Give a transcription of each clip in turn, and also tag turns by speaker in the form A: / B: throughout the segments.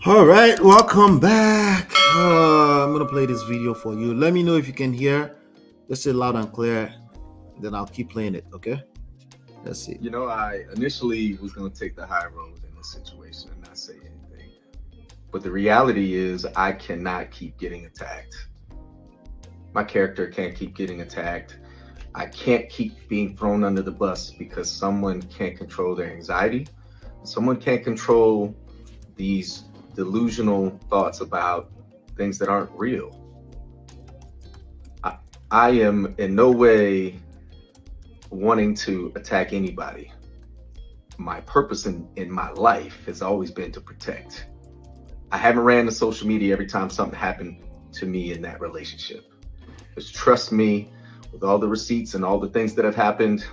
A: All right, welcome back. I'm gonna play this video for you. Let me know if you can hear. Just say loud and clear, then I'll keep playing it. Okay, let's see.
B: You know, I initially was going to take the high road in this situation and not say anything, but the reality is I cannot keep getting attacked. My character can't keep getting attacked. I can't keep being thrown under the bus because someone can't control their anxiety. Someone can't control these delusional thoughts about things that aren't real. I am in no way wanting to attack anybody. My purpose in my life has always been to protect. I haven't ran to social media every time something happened to me in that relationship. Just trust me, with all the receipts and all the things that have happened,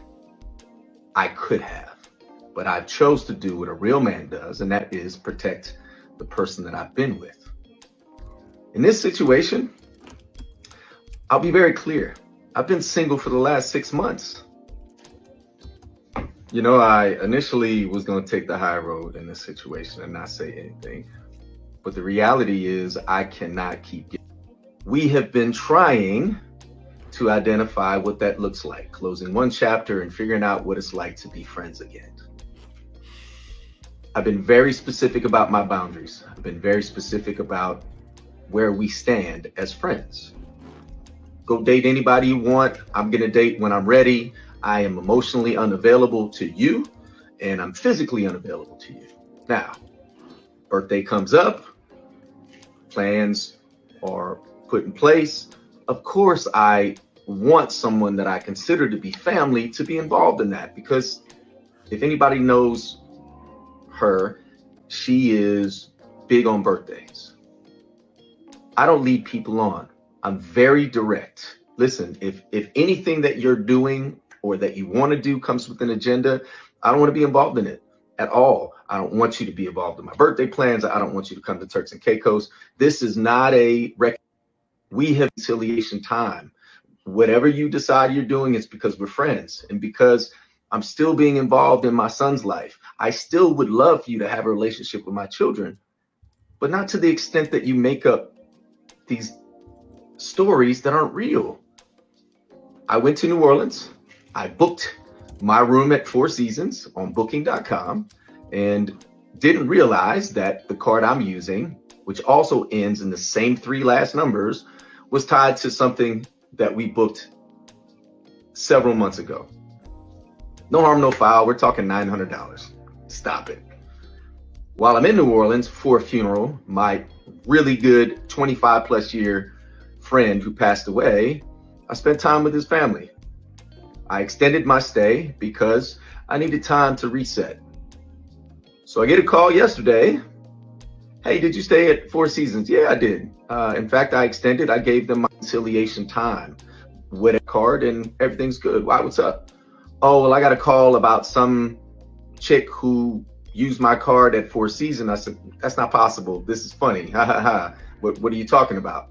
B: I could have. But I've chose to do what a real man does, and that is protect the person that I've been with. In this situation, I'll be very clear. I've been single for the last 6 months. You know, I initially was going to take the high road in this situation and not say anything. But the reality is I cannot keep getting. We have been trying to identify what that looks like, closing one chapter and figuring out what it's like to be friends again. I've been very specific about my boundaries. I've been very specific about where we stand as friends. Go date anybody you want. I'm going to date when I'm ready. I am emotionally unavailable to you, and I'm physically unavailable to you. Now, birthday comes up, plans are put in place. Of course, I want someone that I consider to be family to be involved in that, because if anybody knows her, she is big on birthdays. I don't lead people on. I'm very direct. Listen, if anything that you're doing or that you want to do comes with an agenda, I don't want to be involved in it at all. I don't want you to be involved in my birthday plans. I don't want you to come to Turks and Caicos. This is not a we have reconciliation time. Whatever you decide you're doing is because we're friends and because I'm still being involved in my son's life. I still would love for you to have a relationship with my children, but not to the extent that you make up these stories that aren't real. I went to New Orleans. I booked my room at Four Seasons on booking.com and didn't realize that the card I'm using, which also ends in the same 3 last numbers, was tied to something that we booked several months ago. No harm, no foul. We're talking $900. Stop it. While I'm in New Orleans for a funeral, my really good 25+ year friend who passed away, I spent time with his family. I extended my stay because I needed time to reset. So I get a call yesterday. Hey, did you stay at Four Seasons? Yeah, I did. In fact, I extended. I gave them my reconciliation time with a card and everything's good. Why, what's up? Oh, well, I got a call about some chick who used my card at Four Seasons. I said, that's not possible. This is funny. Ha ha ha. What are you talking about?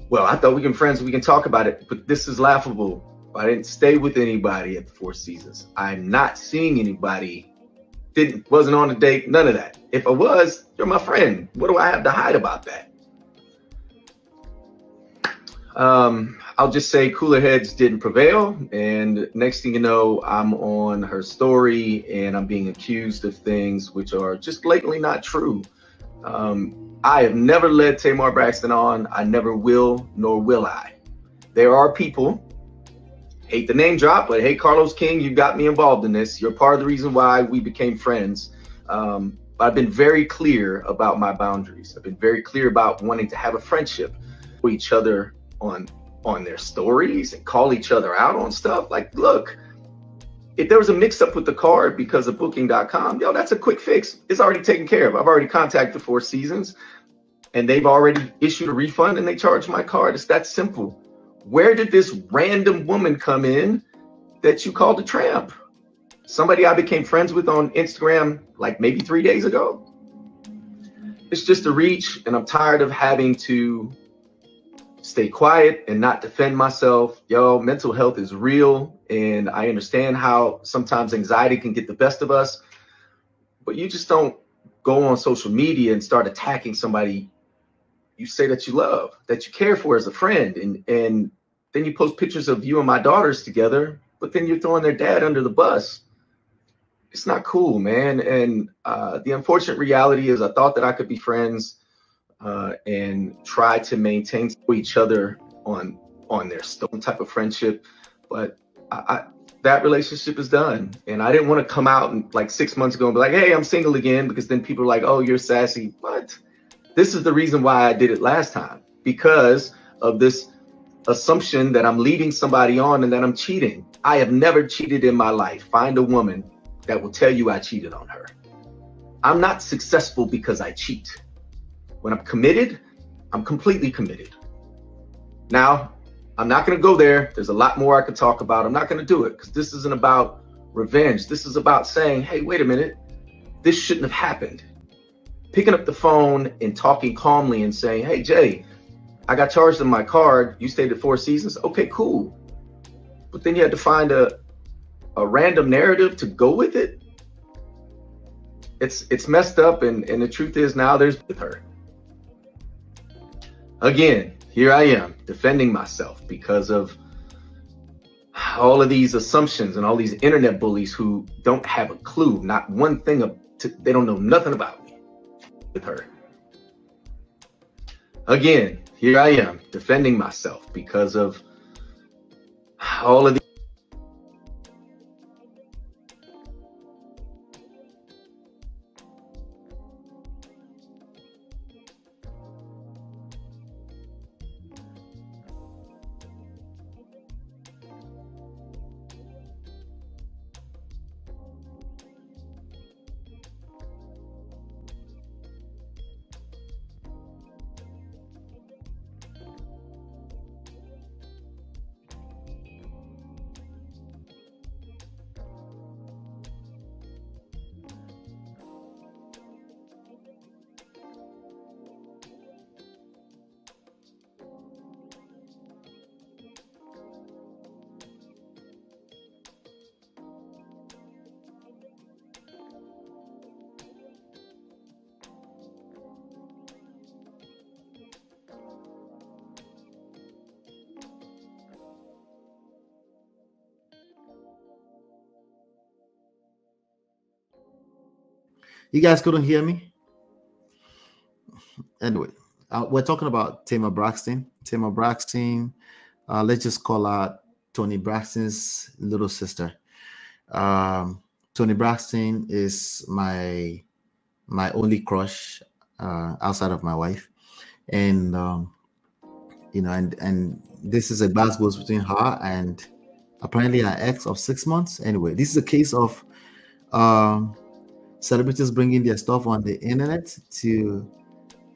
B: Well, I thought we can be friends. We can talk about it, but this is laughable. I didn't stay with anybody at the Four Seasons. I'm not seeing anybody. Wasn't on a date. None of that. If I was, you're my friend. What do I have to hide about that? I'll just say cooler heads didn't prevail. And next thing you know, I'm on her story and I'm being accused of things which are just blatantly not true. I have never led Tamar Braxton on. I never will, nor will I. There are people, hate the name drop, but hey, Carlos King, you got me involved in this. You're part of the reason why we became friends. I've been very clear about my boundaries. I've been very clear about wanting to have a friendship with each other on their stories and call each other out on stuff. Like, look, if there was a mix up with the card because of booking.com, yo, that's a quick fix. It's already taken care of. I've already contacted Four Seasons and they've already issued a refund and they charged my card. It's that simple. Where did this random woman come in that you called a tramp? Somebody I became friends with on Instagram like maybe 3 days ago. It's just a reach, and I'm tired of having to stay quiet and not defend myself. Yo, mental health is real, and I understand how sometimes anxiety can get the best of us, but you just don't go on social media and start attacking somebody you say that you love, that you care for as a friend, and then you post pictures of you and my daughters together, but then you're throwing their dad under the bus. It's not cool, man. And the unfortunate reality is I thought that I could be friends and try to maintain each other on their stone type of friendship, but that relationship is done. And I didn't want to come out and like 6 months ago and be like, hey, I'm single again, because then people are like, oh, you're sassy. But this is the reason why I did it last time, because of this assumption that I'm leading somebody on and that I'm cheating. I have never cheated in my life. Find a woman that will tell you I cheated on her. I'm not successful because I cheat. When I'm committed, I'm completely committed. Now, I'm not going to go there. There's a lot more I could talk about. I'm not going to do it because this isn't about revenge. This is about saying, hey, wait a minute. This shouldn't have happened. Picking up the phone and talking calmly and saying, hey, Jay, I got charged on my card. You stayed at Four Seasons. Okay, cool. But then you had to find a random narrative to go with it. It's messed up. And the truth is now there's with her. Again, here I am defending myself because of all of these assumptions and all these internet bullies who don't have a clue, not one thing. They don't know nothing about me with her. Again, here I am defending myself because of all of these.
A: You guys couldn't hear me? Anyway, we're talking about TAMAR Braxton. TAMAR Braxton, let's just call her Toni Braxton's little sister. Toni Braxton is my only crush outside of my wife. And, you know, and this is a basketball between her and apparently her ex of 6 months. Anyway, this is a case of celebrities bringing their stuff on the internet to,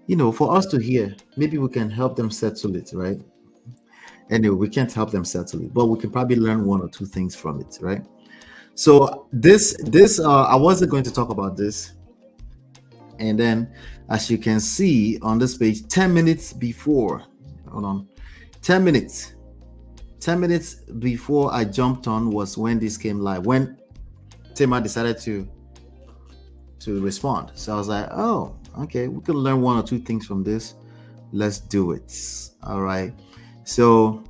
A: you know, for us to hear. Maybe we can help them settle it, right? Anyway, we can't help them settle it, but we can probably learn one or two things from it, right? So this I wasn't going to talk about this. And then, as you can see on this page, 10 minutes before, hold on, 10 minutes before I jumped on was when this came live, when TAMAR decided to respond. So I was like, oh, okay, we can learn one or two things from this. Let's do it. All right. So,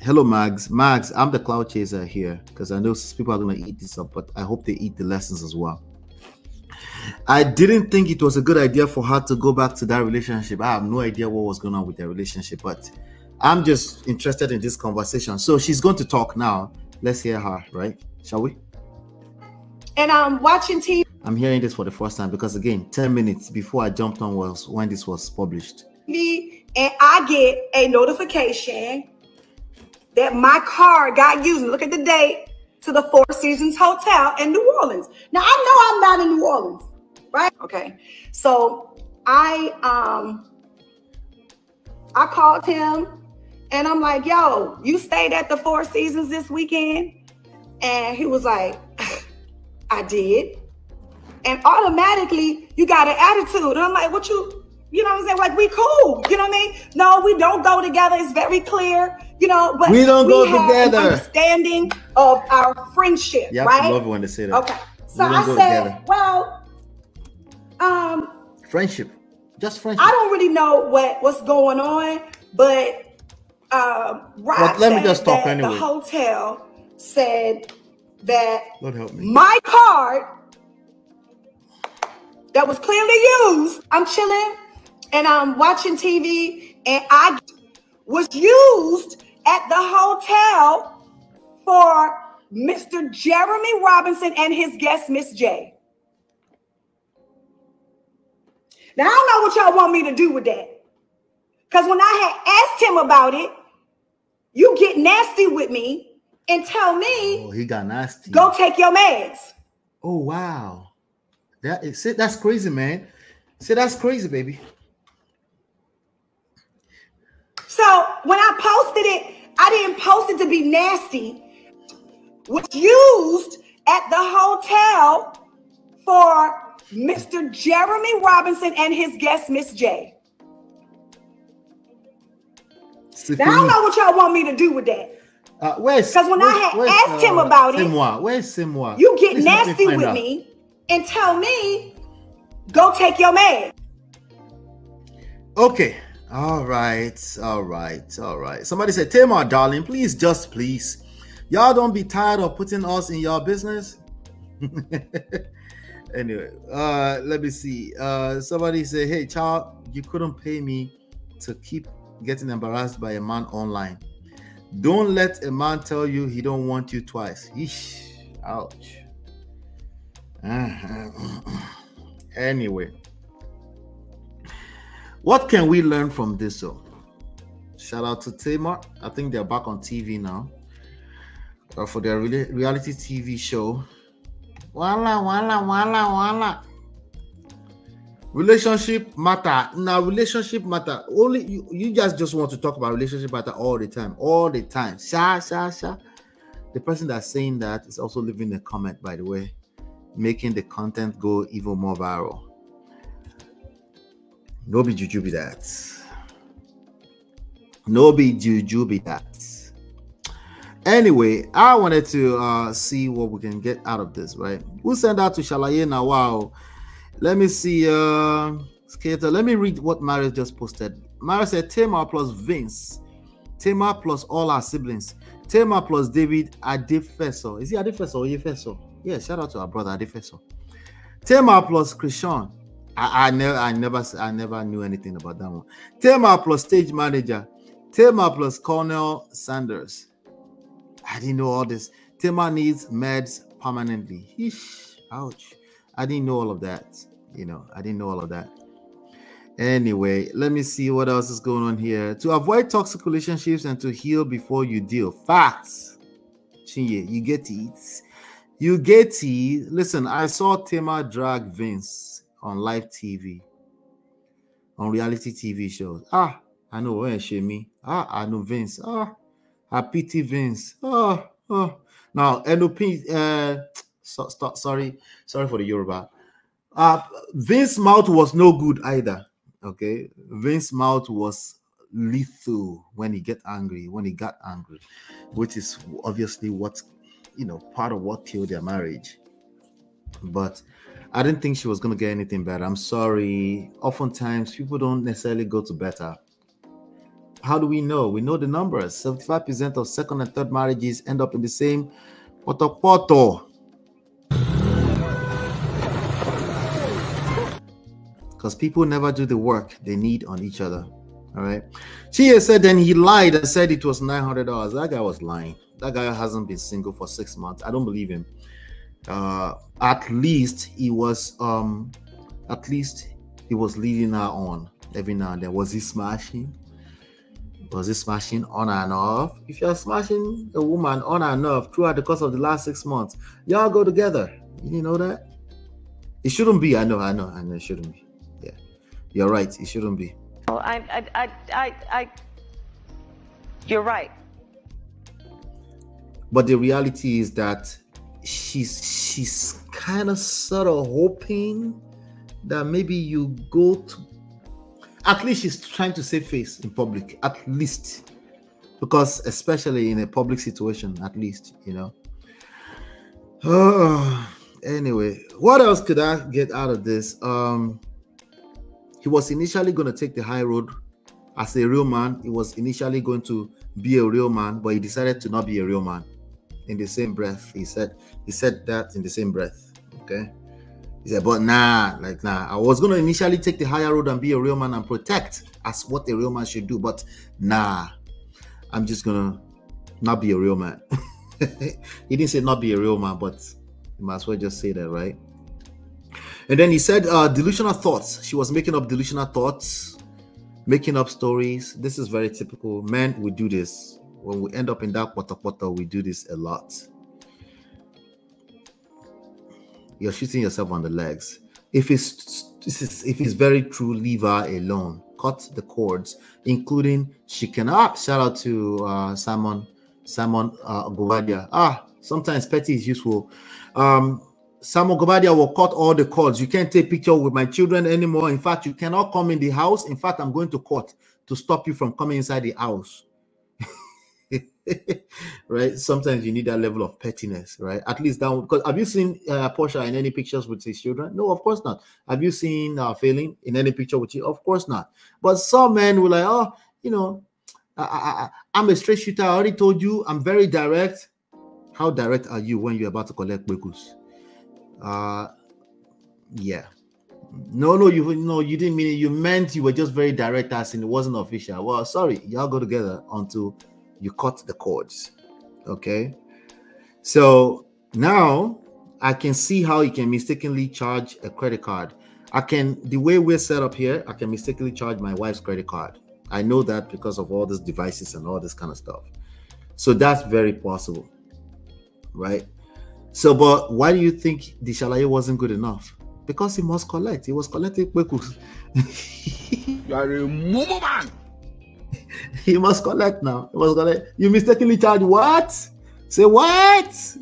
A: hello, Mags. Mags, I'm the cloud chaser here because I know people are going to eat this up, but I hope they eat the lessons as well. I didn't think it was a good idea for her to go back to that relationship. I have no idea what was going on with their relationship, but I'm just interested in this conversation. So she's going to talk now. Let's hear her, right? Shall we?
C: And I'm watching TV.
A: I'm hearing this for the first time because, again, 10 minutes before I jumped on was when this was published.
C: And I get a notification that my card got used. Look at the date, to the Four Seasons Hotel in New Orleans. Now, I know I'm not in New Orleans, right? Okay. So I called him and I'm like, yo, you stayed at the Four Seasons this weekend? And he was like, I did. And automatically you got an attitude. And I'm like, what you know what I'm saying? Like, we cool. You know what I mean? No, we don't go together. It's very clear, you know, but
A: we don't go
C: have
A: together.
C: An understanding of our friendship,
A: yeah,
C: right?
A: I love it when they say that.
C: Okay. So I said, well,
A: Friendship. Just friendship.
C: I don't really know what's going on, but Rob
A: let me
C: said
A: just talk
C: that
A: anyway.
C: the hotel said that
A: Lord help me.
C: my card that was clearly used, I'm chilling and I'm watching TV, and I was used at the hotel for Mr. Jeremy Robinson and his guest, Miss J. Now, I don't know what y'all want me to do with that. Because when I had asked him about it, you get nasty with me and tell me,
A: oh, he got nasty.
C: Go take your meds.
A: Oh, wow. That's crazy, man. See, that's crazy, baby.
C: So when I posted it, I didn't post it to be nasty. Was used at the hotel for Mr. Jeremy Robinson and his guest, Miss J. Now, I don't know what y'all want me to do with that. Because when I had asked him about it,
A: where's Simwa?
C: You get nasty with me and tell me, go take your man.
A: Okay. All right. Somebody said, Tamar, darling, please. Y'all don't be tired of putting us in your business. Anyway, let me see. Somebody say, hey, child, you couldn't pay me to keep getting embarrassed by a man online. Don't let a man tell you he don't want you twice. Eesh, ouch. Anyway, what can we learn from this? So, shout out to Tamar. I think they're back on TV now for their reality TV show. Wala. Relationship matter. Now, relationship matter. Only you just want to talk about relationship matter all the time. Sha. The person that's saying that is also leaving a comment, by the way, making the content go even more viral. No be juju be that. Anyway, I wanted to see what we can get out of this, right? We'll send out to Shalaye now. Wow. Let me see. Skater. Let me read what Mario just posted. Mario said Tamar plus Vince. Tamar plus all our siblings. Tamar plus David Adefeso. Is he Adefeso or Yefeso? Yeah, shout out to our brother Adefeso. Tamar plus Krishan. I never knew anything about that one. Tamar plus stage manager. Tamar plus Colonel Sanders. I didn't know all this. Tamar needs meds permanently. Eesh, ouch. I didn't know all of that. I didn't know all of that. Anyway, let me see what else is going on here. To avoid toxic relationships and to heal before you deal. Facts. Chinye, you get it. Listen, I saw Tamar drag Vince on live TV, on reality TV shows. I know where she me. I know Vince. I pity Vince. Now, NOP, sorry for the Yoruba. Vince's mouth was no good either. Okay, Vince's mouth was lethal when he got angry, which is obviously what, part of what killed their marriage. But I didn't think she was going to get anything better. I'm sorry. Oftentimes, people don't necessarily go to better. How do we know? We know the numbers. 75% of second and third marriages end up in the same poto. Because people never do the work they need on each other. All right. She said then he lied and said it was $900. That guy was lying. That guy hasn't been single for 6 months. I don't believe him. At least he was leading her on every now and then. Was he smashing? Was he smashing on and off? If you're smashing a woman on and off throughout the course of the last 6 months, y'all go together. You didn't know that? It shouldn't be. I know it shouldn't be. Yeah, you're right. It shouldn't be.
D: Oh, you're right.
A: But the reality is that she's kind of sort of hoping that maybe you go to, at least she's trying to save face in public, at least, because especially in a public situation, at least, Anyway, what else could I get out of this? He was initially going to take the high road as a real man. He was initially going to be a real man, but he decided to not be a real man. In the same breath, he said that in the same breath. Okay, he said, but nah, I was going to initially take the higher road and be a real man and protect as what a real man should do, but nah, I'm just gonna not be a real man. He didn't say not be a real man, but you might as well just say that, right? And then he said delusional thoughts. She was making up delusional thoughts, making up stories. This is very typical. Men, we do this. When we end up in that pota, we do this a lot. You're shooting yourself on the legs. If it's very true, leave her alone. Cut the cords, including she cannot. Shout out to Simon Govadia. Sometimes petty is useful. Simon Govadia will cut all the cords. You can't take picture with my children anymore. In fact, you cannot come in the house. In fact, I'm going to court to stop you from coming inside the house. Right? Sometimes you need that level of pettiness, right? At least that one. Because have you seen Portia in any pictures with his children? No, of course not. Have you seen Failing in any picture with you? Of course not. But some men were like, oh, you know, I'm a straight shooter. I already told you I'm very direct. How direct are you when you're about to collect bekus? Yeah. No, you didn't mean it. You meant you were just very direct, as in it wasn't official. Well, sorry, y'all go together until you cut the cords. Okay. So now I can see how you can mistakenly charge a credit card. The way we're set up here, I can mistakenly charge my wife's credit card. I know that because of all these devices and all this kind of stuff. So that's very possible, right? So, but why do you think the Shalaye wasn't good enough? Because he must collect. He was collecting bekus.
E: You are a mumu man.
A: He must collect now. He must collect. You mistakenly charge what? Say what?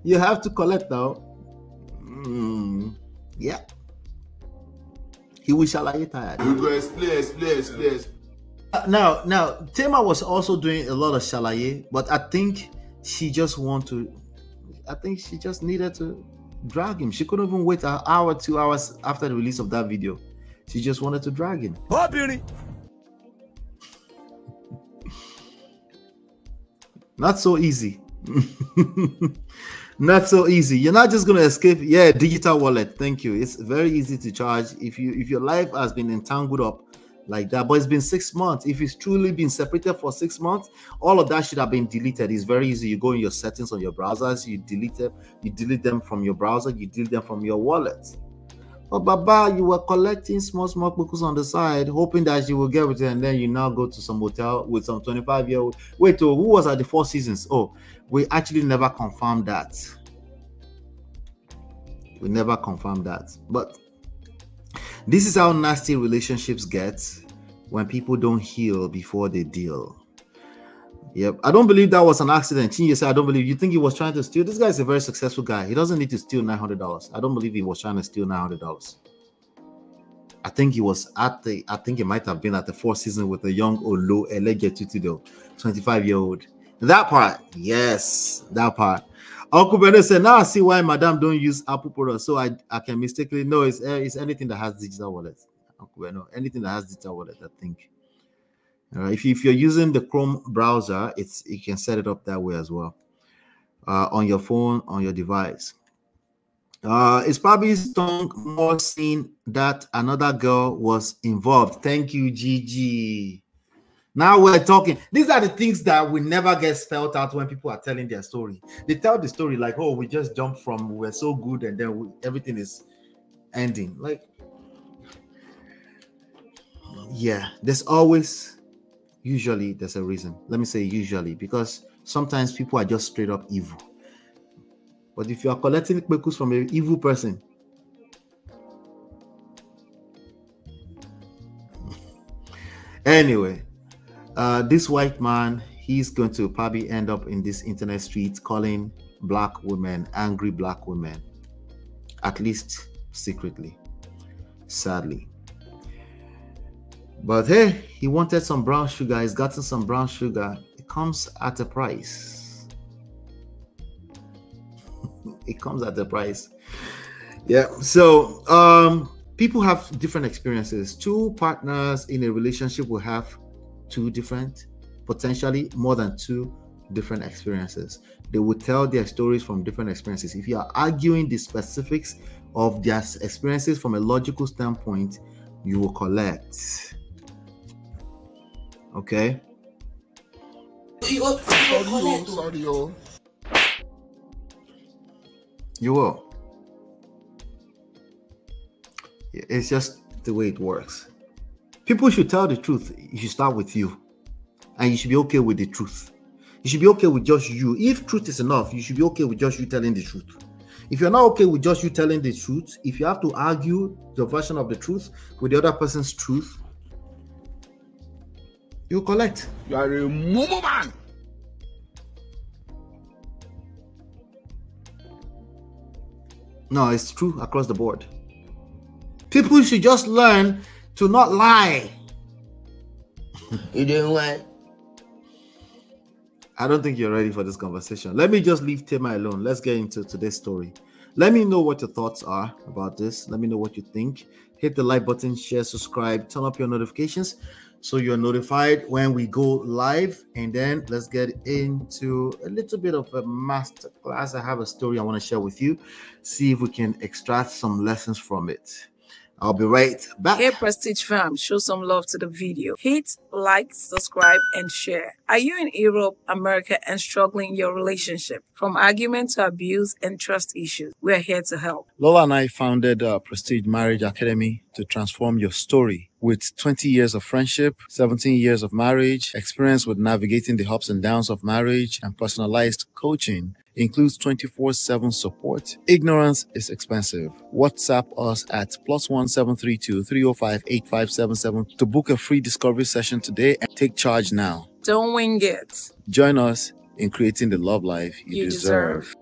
A: You have to collect now. Yeah. He will Shalaye tired.
E: You go explain.
A: Now, Tamar was also doing a lot of Shalaye, but I think she just needed to drag him. She couldn't even wait an hour, 2 hours after the release of that video. She just wanted to drag him.
E: Oh, beauty.
A: Not so easy. Not so easy. You're not just gonna escape. Yeah, digital wallet. Thank you. It's very easy to charge if your life has been entangled up like that. But it's been 6 months. If it's truly been separated for 6 months, all of that should have been deleted. It's very easy. You go in your settings on your browsers, you delete them from your browser, you delete them from your wallet. But Baba, you were collecting small bekus on the side, hoping that you will get with it, and then you now go to some hotel with some 25-year-old. Wait, who was at the Four Seasons? Oh, we actually never confirmed that. We never confirmed that. But this is how nasty relationships get when people don't heal before they deal. Yep. I don't believe that was an accident. Chinye said, I don't believe. You think he was trying to steal? This guy is a very successful guy. He doesn't need to steal $900. I don't believe he was trying to steal $900. I think he might have been at the Four Seasons with a young Olo Elegetutudo, 25-year-old. That part. Yes, that part. Uncle Bernard said, now I see why Madame don't use Apple products. So I can mistakenly know it's anything that has digital wallet. Uncle Bernard, anything that has digital wallet, I think. If you're using the Chrome browser, you can set it up that way as well, on your phone, on your device. It's probably stung more seeing that another girl was involved. Thank you, Gigi. Now we're talking. These are the things that will never get spelled out when people are telling their story. They tell the story like, oh, we just jumped from we're so good and then everything is ending. Like, yeah, usually there's a reason. Let me say usually, because sometimes people are just straight up evil. But if you are collecting bekus from an evil person, anyway, this white man, he's going to probably end up in this internet street calling black women angry black women, at least secretly, sadly. But hey, he wanted some brown sugar. He's gotten some brown sugar. It comes at a price. It comes at the price. Yeah. So people have different experiences. Two partners in a relationship will have two different, potentially more than two different experiences. They will tell their stories from different experiences. If you are arguing the specifics of their experiences from a logical standpoint, you will collect. Okay.
E: Sorry.
A: You will. It's just the way it works. People should tell the truth. You should start with you. And you should be okay with the truth. You should be okay with just you. If truth is enough, you should be okay with just you telling the truth. If you're not okay with just you telling the truth, if you have to argue your version of the truth with the other person's truth, you collect.
E: You are a mumu man.
A: No, it's true across the board. People should just learn to not lie.
F: You doing what?
A: I don't think you're ready for this conversation. Let me just leave TAMAR alone. Let's get into today's story. Let me know what your thoughts are about this. Let me know what you think. Hit the like button, share, subscribe, turn up your notifications so you're notified when we go live. And then let's get into a little bit of a master class. I have a story I want to share with you. See if we can extract some lessons from it. I'll be right back.
G: Hey Prestige fam, show some love to the video. Hit like, subscribe, and share. Are you in Europe, America, and struggling in your relationship? From argument to abuse and trust issues, we are here to help.
A: Lola and I founded Prestige Marriage Academy to transform your story. With 20 years of friendship, 17 years of marriage, experience with navigating the ups and downs of marriage, and personalized coaching, includes 24/7 support. Ignorance is expensive. WhatsApp us at +1 732 305 8577 to book a free discovery session today and take charge now.
G: Don't wing it.
A: Join us in creating the love life you deserve.